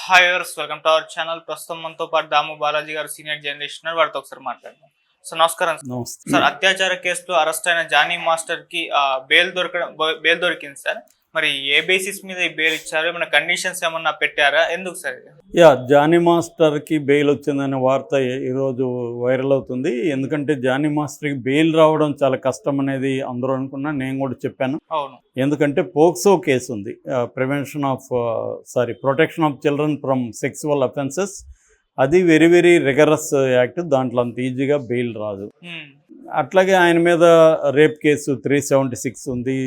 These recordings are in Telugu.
Hi viewers, welcome to our channel. ప్రస్తుతం మనతో పాటు దాము బాలాజీ గారు సీనియర్ జర్నలిస్ట్ వారితో ఒకసారి మాట్లాడదాం. సో నమస్కారం సార్. అత్యాచార కేసులో అరెస్ట్ అయిన జానీ మాస్టర్ కి బెయిల్ దొరికింది సార్. మరి ఏ బేసిస్ మీద ఈ బెయిల్ ఇచ్చారు? ఏమైనా కండిషన్స్ ఏమన్నా పెట్టారా? ఎందుకు సార్? జానీ మాస్టర్కి బెయిల్ వచ్చిందనే వార్త ఈరోజు వైరల్ అవుతుంది. ఎందుకంటే జానీ మాస్టర్కి బెయిల్ రావడం చాలా కష్టం అనేది అందరూ అనుకున్నా, నేను కూడా చెప్పాను. అవును, ఎందుకంటే పోక్సో కేసు ఉంది, protection of children from sexual offences. అది వెరీ వెరీ రిగరస్ యాక్ట్. దాంట్లో అంత ఈజీగా బెయిల్ రాదు. అట్లాగే ఆయన మీద రేప్ కేసు 376 ఉంది.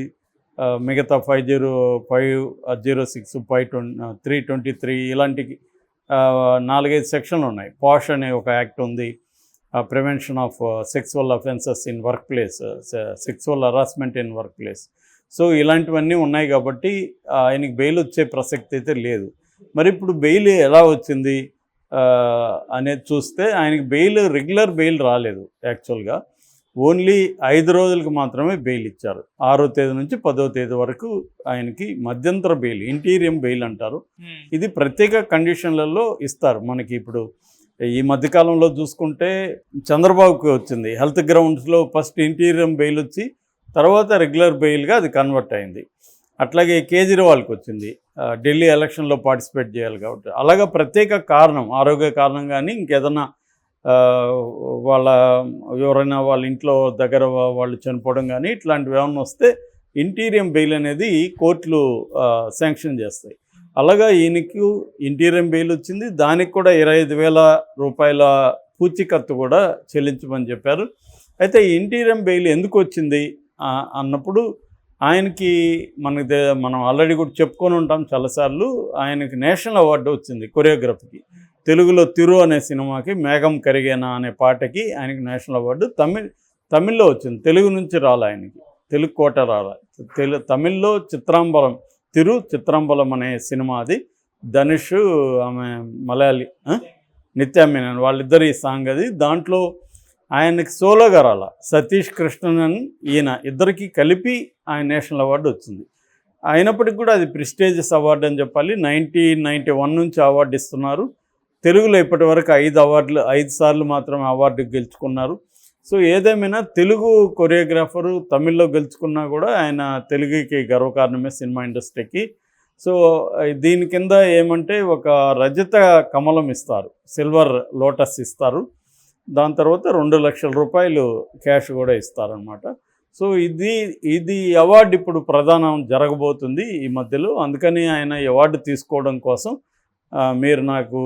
మిగతా 505, 06, 323 ఇలాంటి 4-5 సెక్షన్లు ఉన్నాయి. పాష్ అనే ఒక యాక్ట్ ఉంది, prevention of sexual offences in work place, sexual harassment in work place. So ఇలాంటివన్నీ ఉన్నాయి కాబట్టి ఆయనకి బెయిల్ వచ్చే ప్రసక్తి అయితే లేదు. మరి ఇప్పుడు బెయిల్ ఎలా వచ్చింది అనేది చూస్తే ఆయనకి రెగ్యులర్ బెయిల్ రాలేదు. యాక్చువల్గా ఓన్లీ 5 రోజులకు మాత్రమే బెయిల్ ఇచ్చారు. 6వ తేదీ నుంచి 10వ తేదీ వరకు ఆయనకి మధ్యంతర బెయిల్, ఇంటీరియం బెయిల్ అంటారు. ఇది ప్రత్యేక కండిషన్లలో ఇస్తారు. మనకి ఇప్పుడు ఈ మధ్యకాలంలో చూసుకుంటే చంద్రబాబుకి వచ్చింది. హెల్త్ గ్రౌండ్స్లో ఫస్ట్ ఇంటీరియం బెయిల్ వచ్చి తర్వాత రెగ్యులర్ బెయిల్గా అది కన్వర్ట్ అయింది. అట్లాగే కేజ్రీవాల్కి వచ్చింది, ఢిల్లీ ఎలక్షన్లో పార్టిసిపేట్ చేయాలి కాబట్టి. అలాగా ప్రత్యేక కారణం, ఆరోగ్య కారణం కానీ ఇంకేదన్నా ఎవరైనా వాళ్ళ ఇంట్లో దగ్గర వాళ్ళు చనిపోవడం కానీ ఇట్లాంటివి ఏమన్నా వస్తే ఇంటీరియం బెయిల్ అనేది కోర్టులు శాంక్షన్ చేస్తాయి. అలాగా ఈయనకు ఇంటీరియం బెయిల్ వచ్చింది. దానికి కూడా 25,000 రూపాయల పూచీకత్తు కూడా చెల్లించమని చెప్పారు. అయితే ఇంటీరియం బెయిల్ ఎందుకు వచ్చింది అన్నప్పుడు ఆయనకి మనం ఆల్రెడీ కూడా చెప్పుకొని ఉంటాం చాలాసార్లు. ఆయనకి నేషనల్ అవార్డు వచ్చింది కొరియోగ్రఫీకి. తెలుగులో తిరు అనే సినిమాకి మేఘం కరిగేనా అనే పాటకి ఆయనకి నేషనల్ అవార్డు. తమిళ్లో వచ్చింది, తెలుగు నుంచి రాలే ఆయనకి, తెలుగు కోట రాలే. తమిళ్లో చిత్రాంబలం అనే సినిమా, అది ధనుష్, ఆమె మలయాళి నిత్యా మీనన్, వాళ్ళిద్దరు ఈ సాంగ్ అది. దాంట్లో ఆయనకి సోలోగా రాల, సతీష్ కృష్ణన్ ఈయన ఇద్దరికి కలిపి ఆయన నేషనల్ అవార్డు వచ్చింది. అయినప్పటికీ కూడా అది ప్రెస్టీజియస్ అవార్డు అని చెప్పాలి. 1991 నుంచి అవార్డు ఇస్తున్నారు. తెలుగులో ఇప్పటి వరకు 5 సార్లు మాత్రమే అవార్డు గెలుచుకున్నారు. సో ఏదేమైనా తెలుగు కొరియోగ్రాఫరు తమిళ్లో గెలుచుకున్నా కూడా ఆయన తెలుగుకి గర్వకారణమే, సినిమా ఇండస్ట్రీకి. సో దీని కింద ఏమంటే ఒక రజత కమలం ఇస్తారు, సిల్వర్ లోటస్ ఇస్తారు. దాని తర్వాత 2 లక్షల రూపాయలు క్యాష్ కూడా ఇస్తారనమాట. సో ఇది అవార్డు ఇప్పుడు ప్రదానం జరగబోతుంది ఈ మధ్యలో. అందుకని ఆయన అవార్డు తీసుకోవడం కోసం మీరు నాకు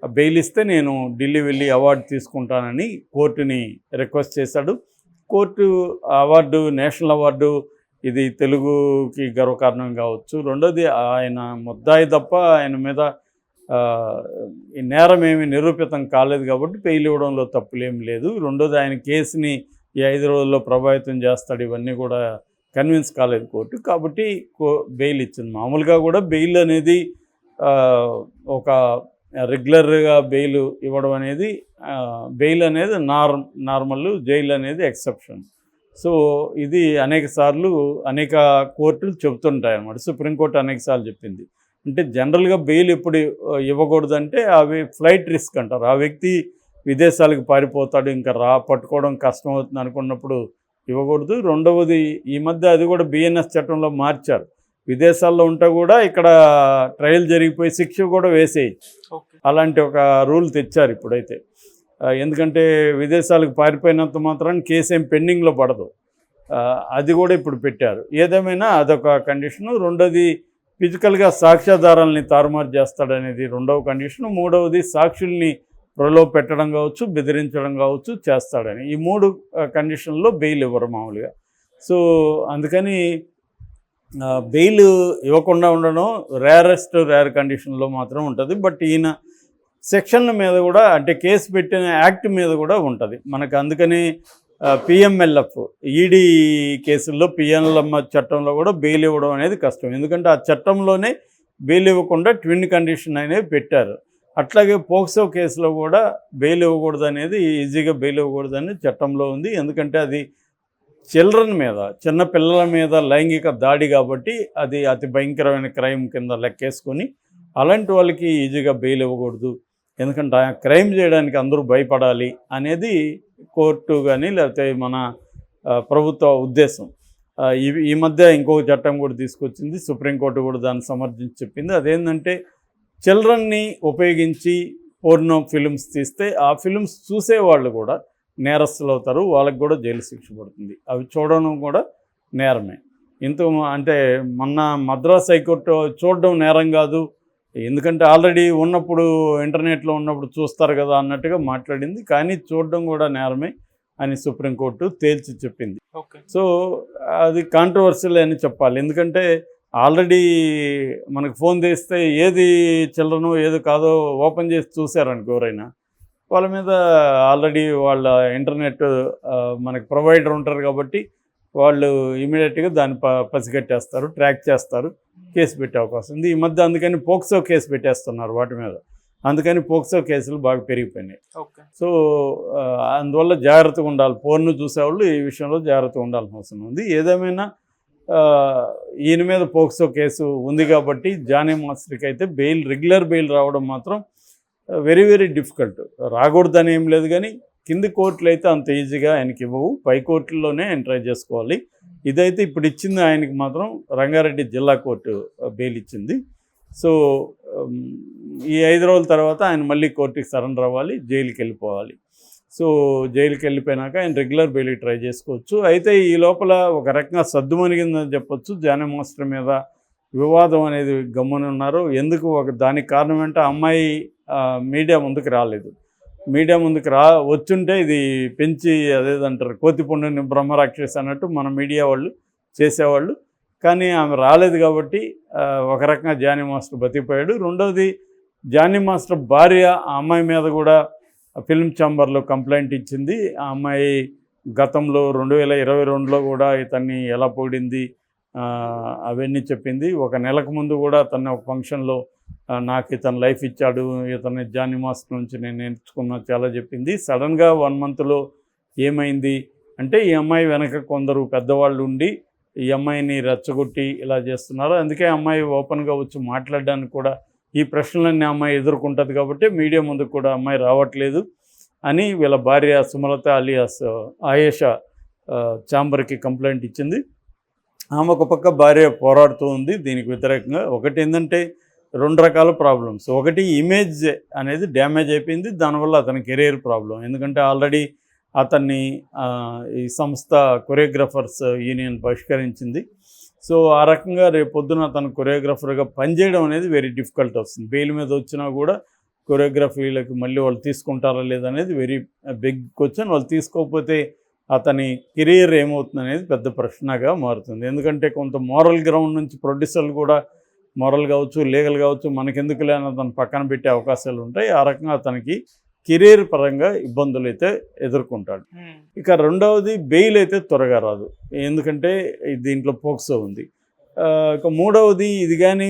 బెయిల్ ఇస్తే నేను ఢిల్లీ వెళ్ళి అవార్డు తీసుకుంటానని కోర్టుని రిక్వెస్ట్ చేశాడు. కోర్టు అవార్డు, నేషనల్ అవార్డు, ఇది తెలుగుకి గర్వకారణం కావచ్చు. రెండోది ఆయన ముద్దాయి తప్ప ఆయన మీద ఈ నేరం ఏమీ నిరూపితం కాలేదు కాబట్టి బెయిల్ ఇవ్వడంలో తప్పులేమి లేదు. రెండోది ఆయన కేసుని ఈ 5 రోజుల్లో ప్రభావితం చేస్తాడు, ఇవన్నీ కూడా కన్విన్స్ కాలేదు కోర్టు, కాబట్టి బెయిల్ ఇచ్చింది. మామూలుగా కూడా బెయిల్ అనేది ఒక రెగ్యులర్గా బెయిల్ ఇవ్వడం అనేది, బెయిల్ అనేది నార్మల్, జైలు అనేది ఎక్సెప్షన్. సో ఇది అనేక కోర్టులు చెబుతుంటాయి అన్నమాట. సుప్రీంకోర్టు అనేకసార్లు చెప్పింది. అంటే జనరల్గా బెయిల్ ఎప్పుడు ఇవ్వకూడదంటే అవి ఫ్లైట్ రిస్క్ అంటారు. ఆ వ్యక్తి విదేశాలకు పారిపోతాడు, ఇంకా పట్టుకోవడం కష్టం అవుతుంది అనుకున్నప్పుడు ఇవ్వకూడదు. రెండవది, ఈ మధ్య అది కూడా బిఎన్ఎస్ చట్టంలో మార్చారు. విదేశాల్లో ఉంటే కూడా ఇక్కడ ట్రయల్ జరిగిపోయి శిక్ష కూడా వేసేయచ్చు. అలాంటి ఒక రూల్ తెచ్చారు ఇప్పుడైతే. ఎందుకంటే విదేశాలకు పారిపోయినంత మాత్రాన్ని కేసు ఏం పెండింగ్లో పడదు, అది కూడా ఇప్పుడు పెట్టారు. ఏదేమైనా అదొక కండిషను. రెండోది, ఫిజికల్గా సాక్ష్యాధారాలని తారుమారు చేస్తాడనేది రెండవ కండిషను. మూడవది, సాక్షుల్ని ప్రలోభ పెట్టడం కావచ్చు, బెదిరించడం కావచ్చు చేస్తాడని. ఈ 3 కండిషన్లో బెయిల్ ఇవ్వరు మామూలుగా. సో అందుకని బెయిల్ ఇవ్వకుండా ఉండడం రేర్ కండిషన్లో మాత్రం ఉంటుంది. బట్ ఈయన సెక్షన్ల మీద కూడా, అంటే కేసు పెట్టిన యాక్ట్ మీద కూడా ఉంటుంది మనకు. అందుకని పిఎంఎల్ఎఫ్, ఈడీ కేసుల్లో పిఎంఎల్ఎఫ్ చట్టంలో కూడా బెయిల్ ఇవ్వడం అనేది కష్టం. ఎందుకంటే ఆ చట్టంలోనే బెయిల్ ఇవ్వకుండా ట్విన్ కండిషన్ అనేవి పెట్టారు. అట్లాగే పోక్సో కేసులో కూడా బెయిల్ ఇవ్వకూడదు అనేది, ఈజీగా బెయిల్ ఇవ్వకూడదు అనేది చట్టంలో ఉంది. ఎందుకంటే అది చిల్డ్రన్ మీద, చిన్న పిల్లల మీద లైంగిక దాడి కాబట్టి అది అతి భయంకరమైన క్రైమ్ కింద లెక్కేసుకొని అలాంటి వాళ్ళకి ఈజీగా బెయిల్ ఇవ్వకూడదు, ఎందుకంటే ఆ క్రైమ్ చేయడానికి అందరూ భయపడాలి అనేది కోర్టు కానీ లేకపోతే మన ప్రభుత్వ ఉద్దేశం. ఈ మధ్య ఇంకొక చట్టం కూడా తీసుకొచ్చింది, సుప్రీంకోర్టు కూడా దాన్ని సమర్థించి చెప్పింది. అదేంటంటే చిల్డ్రన్ని ఉపయోగించి పోర్నో ఫిలిమ్స్ తీస్తే ఆ ఫిలిమ్స్ చూసేవాళ్ళు కూడా నేరస్తులు అవుతారు, వాళ్ళకి కూడా జైలు శిక్ష పడుతుంది. అవి చూడడం కూడా నేరమే. అంటే మొన్న మద్రాస్ హైకోర్టు చూడడం నేరం కాదు, ఎందుకంటే ఆల్రెడీ ఉన్నప్పుడు ఇంటర్నెట్లో ఉన్నప్పుడు చూస్తారు కదా అన్నట్టుగా మాట్లాడింది. కానీ చూడడం కూడా నేరమే అని సుప్రీంకోర్టు తేల్చి చెప్పింది. సో అది కాంట్రవర్షియల్ అని చెప్పాలి, ఎందుకంటే ఆల్రెడీ మనకు ఫోన్ చేస్తే ఏది చిల్డ్రను ఏది కాదో ఓపెన్ చేసి చూసారనుకో ఎవరైనా, వాళ్ళ మీద ఆల్రెడీ వాళ్ళ ఇంటర్నెట్ మనకి ప్రొవైడర్ ఉంటారు కాబట్టి వాళ్ళు ఇమీడియట్గా దాన్ని పసిగట్టేస్తారు, ట్రాక్ చేస్తారు, కేసు పెట్టే అవకాశం ఉంది. ఈ మధ్య అందుకని పోక్సో కేసు పెట్టేస్తున్నారు వాటి మీద, అందుకని పోక్సో కేసులు బాగా పెరిగిపోయినాయి. సో అందువల్ల జాగ్రత్తగా ఉండాలి, ఫోన్ను చూసేవాళ్ళు ఈ విషయంలో జాగ్రత్తగా ఉండాల్సిన అవసరం ఉంది. ఏదేమైనా ఈయన మీద పోక్సో కేసు ఉంది కాబట్టి జానీ మాస్టర్కి అయితే రెగ్యులర్ బెయిల్ రావడం మాత్రం వెరీ వెరీ డిఫికల్ట్. రాకూడదని ఏం లేదు, కానీ కింది కోర్టులు అయితే అంత ఈజీగా ఆయనకి ఇవ్వవు, పై కోర్టుల్లోనే ఆయన ట్రై చేసుకోవాలి. ఇదైతే ఇప్పుడు ఇచ్చింది ఆయనకి మాత్రం రంగారెడ్డి జిల్లా కోర్టు బెయిల్ ఇచ్చింది. సో ఈ 5 రోజుల తర్వాత ఆయన మళ్ళీ కోర్టుకి సరెండర్ అవ్వాలి, జైలుకి వెళ్ళిపోవాలి. సో జైలుకి వెళ్ళిపోయినాక ఆయన రెగ్యులర్ బెయిల్కి ట్రై చేసుకోవచ్చు. అయితే ఈ లోపల ఒక రకంగా సద్దుమణిగిందని చెప్పొచ్చు, జానీ మాస్టర్ మీద వివాదం అనేది గమ్మునున్నారు. ఎందుకు దానికి కారణం అంటే అమ్మాయి మీడియా ముందుకు రాలేదు. మీడియా ముందుకు వచ్చుంటే ఇది పెంచి అదేదంటారు కోతిపుండుని బ్రహ్మరాక్షసి అన్నట్టు మన మీడియా వాళ్ళు చేసేవాళ్ళు. కానీ ఆమె రాలేదు కాబట్టి ఒక రకంగా జానీ మాస్టర్ బతికిపోయాడు. రెండవది జానీ మాస్టర్ భార్య ఆ అమ్మాయి మీద కూడా ఫిల్మ్ ఛాంబర్లో కంప్లైంట్ ఇచ్చింది. ఆ అమ్మాయి గతంలో 2022లో కూడా ఇతన్ని ఎలా పొగిడింది అవన్నీ చెప్పింది. ఒక నెలకు ముందు కూడా తన ఒక ఫంక్షన్లో నాకు ఇతను లైఫ్ ఇచ్చాడు, ఇతను జానీ మాస్టర్ నుంచి నేను నేర్చుకున్నా చాలా చెప్పింది. సడన్గా 1 మంత్లో ఏమైంది అంటే ఈ అమ్మాయి వెనక కొందరు పెద్దవాళ్ళు ఉండి ఈ అమ్మాయిని రెచ్చగొట్టి ఇలా చేస్తున్నారు. అందుకే అమ్మాయి ఓపెన్గా వచ్చి మాట్లాడడానికి కూడా ఈ ప్రశ్నలన్నీ అమ్మాయి ఎదుర్కొంటుంది కాబట్టి మీడియా ముందుకు కూడా అమ్మాయి రావట్లేదు అని వీళ్ళ భార్య సుమలత అలియాస్ ఆయేషా ఛాంబర్కి కంప్లైంట్ ఇచ్చింది. ఆమె ఒక పక్క భార్య పోరాడుతూ ఉంది దీనికి వ్యతిరేకంగా. ఒకటి ఏంటంటే 2 రకాల ప్రాబ్లమ్స్. ఒకటి ఇమేజ్ అనేది డ్యామేజ్ అయిపోయింది, దానివల్ల అతని కెరీర్ ప్రాబ్లం. ఎందుకంటే ఆల్రెడీ అతన్ని ఈ సంస్థ కొరియోగ్రాఫర్స్ యూనియన్ బహిష్కరించింది. సో ఆ రకంగా రేపు పొద్దున అతను కొరియోగ్రాఫర్గా పనిచేయడం అనేది వెరీ డిఫికల్ట్ వస్తుంది. బెయిల్ మీద వచ్చినా కూడా కొరియోగ్రఫీలకు మళ్ళీ వాళ్ళు తీసుకుంటారా లేదనేది వెరీ బిగ్ క్వశ్చన్. వాళ్ళు తీసుకోకపోతే అతని కెరీర్ ఏమవుతుంది అనేది పెద్ద ప్రశ్నగా మారుతుంది. ఎందుకంటే కొంత మోరల్ గ్రౌండ్ నుంచి ప్రొడ్యూసర్లు కూడా మోరల్ కావచ్చు, లీగల్ కావచ్చు, మనకెందుకు లేని అతను పక్కన పెట్టే అవకాశాలు ఉంటాయి. ఆ రకంగా అతనికి కెరీర్ పరంగా ఇబ్బందులు అయితే ఎదుర్కొంటాడు. ఇక రెండవది బెయిల్ అయితే త్వరగా రాదు, ఎందుకంటే దీంట్లో పోక్సో ఉంది. ఇక మూడవది ఇది కానీ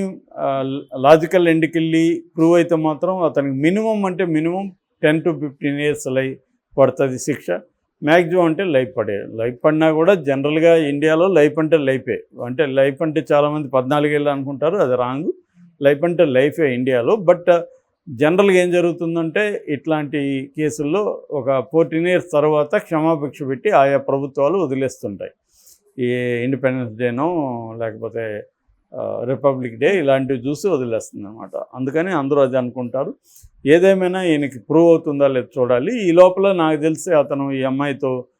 లాజికల్ ఎండ్కి వెళ్ళి ప్రూవ్ అయితే మాత్రం అతనికి మినిమం 10 to 15 years లైఫ్ పడుతుంది శిక్ష. మ్యాక్సిమం అంటే లైఫ్ పడినా కూడా జనరల్గా ఇండియాలో లైఫ్ అంటే లైఫే. అంటే లైఫ్ అంటే చాలామంది 14 ఏళ్ళు అనుకుంటారు, అది రాంగ్. లైఫ్ అంటే లైఫే ఇండియాలో. బట్ జనరల్గా ఏం జరుగుతుందంటే ఇట్లాంటి కేసుల్లో ఒక 14 years తర్వాత క్షమాభిక్ష పెట్టి ఆయా ప్రభుత్వాలు వదిలేస్తుంటాయి. ఈ ఇండిపెండెన్స్ డేనో లేకపోతే రిపబ్లిక్ డే ఇలాంటివి చూసి వదిలేస్తుంది అనమాట. అందుకని అందరూ అది అనుకుంటారు. ఏదేమైనా ఈయనకి ప్రూవ్ అవుతుందా లేదు చూడాలి. ఈ లోపల నాకు తెలిసి అతను ఈ అమ్మాయితో